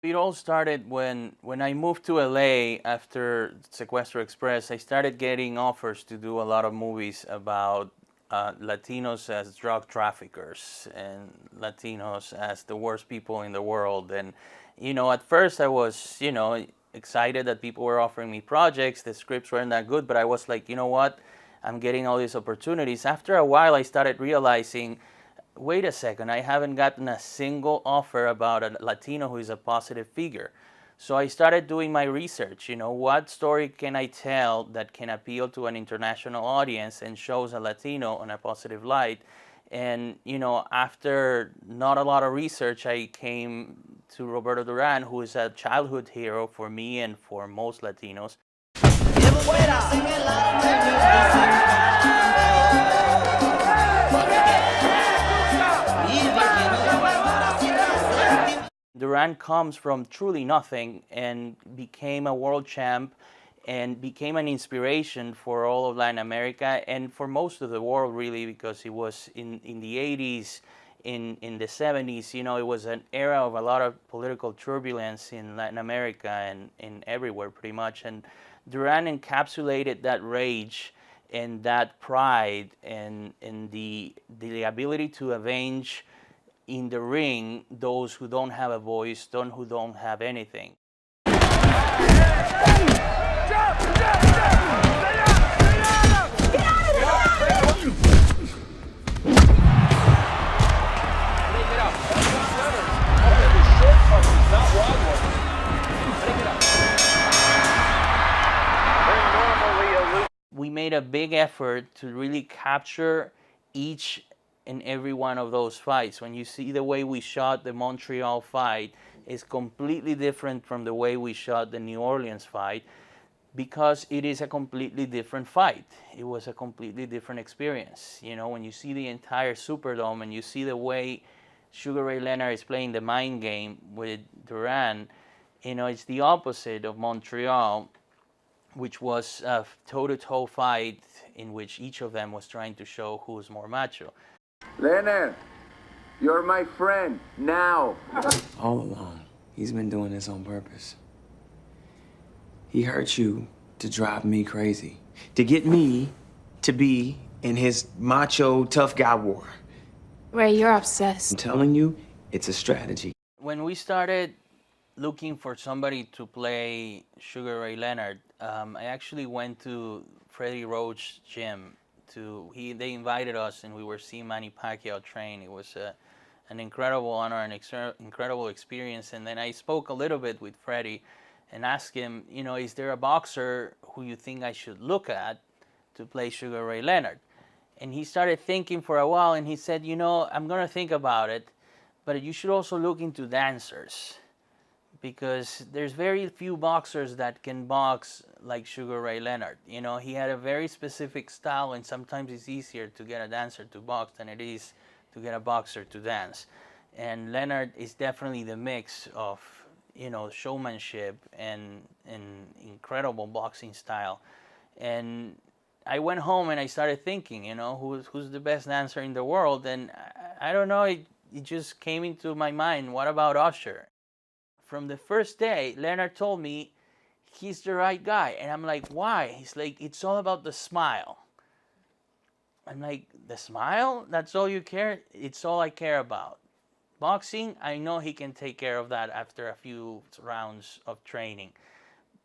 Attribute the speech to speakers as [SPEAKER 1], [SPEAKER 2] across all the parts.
[SPEAKER 1] It all started when I moved to LA after Sequestro Express. I started getting offers to do a lot of movies about Latinos as drug traffickers and Latinos as the worst people in the world. And, at first I was, excited that people were offering me projects. The scripts weren't that good, but I was like, you know what? I'm getting all these opportunities. After a while, I started realizing, wait a second, I haven't gotten a single offer about a Latino who is a positive figure. So I started doing my research. What story can I tell that can appeal to an international audience and shows a Latino in a positive light? And, after not a lot of research, I came to Roberto Duran, who is a childhood hero for me and for most Latinos. Duran comes from truly nothing and became a world champ and became an inspiration for all of Latin America and for most of the world, really, because he was in the 80s, in the 70s. It was an era of a lot of political turbulence in Latin America and in everywhere, pretty much. And Duran encapsulated that rage and that pride and the ability to avenge in the ring those who don't have a voice, who don't have anything. We made a big effort to really capture each and every one of those fights. When you see the way we shot the Montreal fight, is completely different from the way we shot the New Orleans fight, because it is a completely different fight. It was a completely different experience. When you see the entire Superdome and you see the way Sugar Ray Leonard is playing the mind game with Duran, it's the opposite of Montreal, which was a toe-to-toe fight in which each of them was trying to show who was more macho.
[SPEAKER 2] Leonard, you're my friend, now.
[SPEAKER 3] All along, he's been doing this on purpose. He hurt you to drive me crazy, to get me to be in his macho tough guy war.
[SPEAKER 4] Ray, you're obsessed.
[SPEAKER 3] I'm telling you, it's a strategy.
[SPEAKER 1] When we started looking for somebody to play Sugar Ray Leonard, I actually went to Freddie Roach's gym. They invited us, and we were seeing Manny Pacquiao train. It was an incredible honor, an incredible experience. And then I spoke a little bit with Freddie and asked him, is there a boxer who you think I should look at to play Sugar Ray Leonard? And he started thinking for a while, and he said, I'm going to think about it, but you should also look into dancers, because there's very few boxers that can box like Sugar Ray Leonard. He had a very specific style, and sometimes it's easier to get a dancer to box than it is to get a boxer to dance. And Leonard is definitely the mix of, showmanship and incredible boxing style. And I went home and I started thinking, who's the best dancer in the world? And I don't know, it just came into my mind, what about Usher? From the first day, Leonard told me he's the right guy. And I'm like, why? He's like, it's all about the smile. I'm like, the smile? That's all you care? It's all I care about. Boxing, I know he can take care of that after a few rounds of training.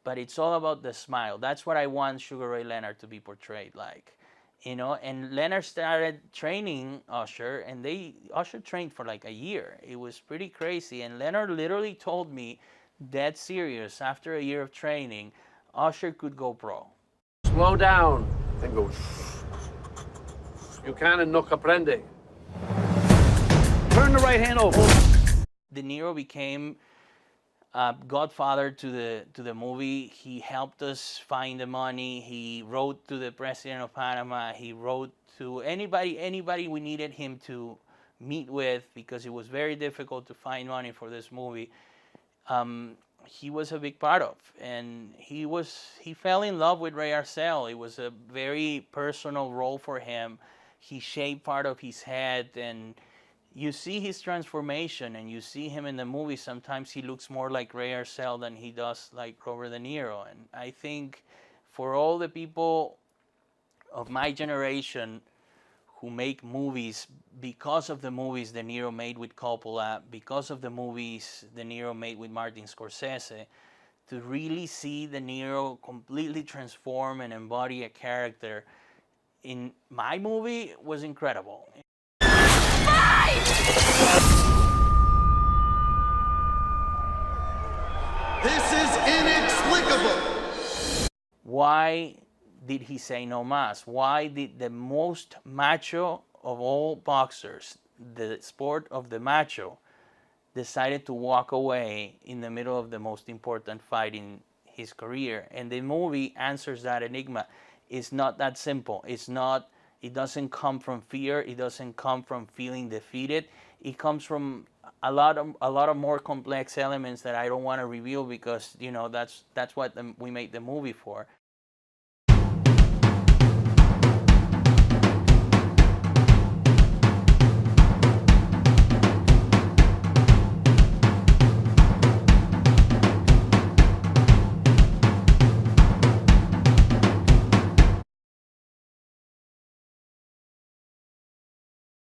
[SPEAKER 1] But it's all about the smile. That's what I want Sugar Ray Leonard to be portrayed like. And Leonard started training Usher, and Usher trained for like a year. It was pretty crazy. And Leonard literally told me, dead serious, after a year of training, Usher could go pro.
[SPEAKER 5] Slow down and go. You can and no comprende. Turn the right hand over.
[SPEAKER 1] De Niro became godfather to the movie. He helped us find the money. He wrote to the president of Panama. He wrote to anybody we needed him to meet with, because it was very difficult to find money for this movie. He was a big part of, and he fell in love with Ray Arcel. It was a very personal role for him. He shaved part of his head, and you see his transformation and you see him in the movie. Sometimes he looks more like Ray Arcel than he does like Robert De Niro. And I think for all the people of my generation who make movies because of the movies De Niro made with Coppola, because of the movies De Niro made with Martin Scorsese, to really see De Niro completely transform and embody a character in my movie was incredible.
[SPEAKER 6] This is inexplicable.
[SPEAKER 1] Why did he say no mas? Why did the most macho of all boxers, the sport of the macho, decided to walk away in the middle of the most important fight in his career? And the movie answers that enigma. It's not that simple. It doesn't come from fear. It doesn't come from feeling defeated. It comes from a lot of more complex elements that I don't want to reveal because, you know, that's what we made the movie for.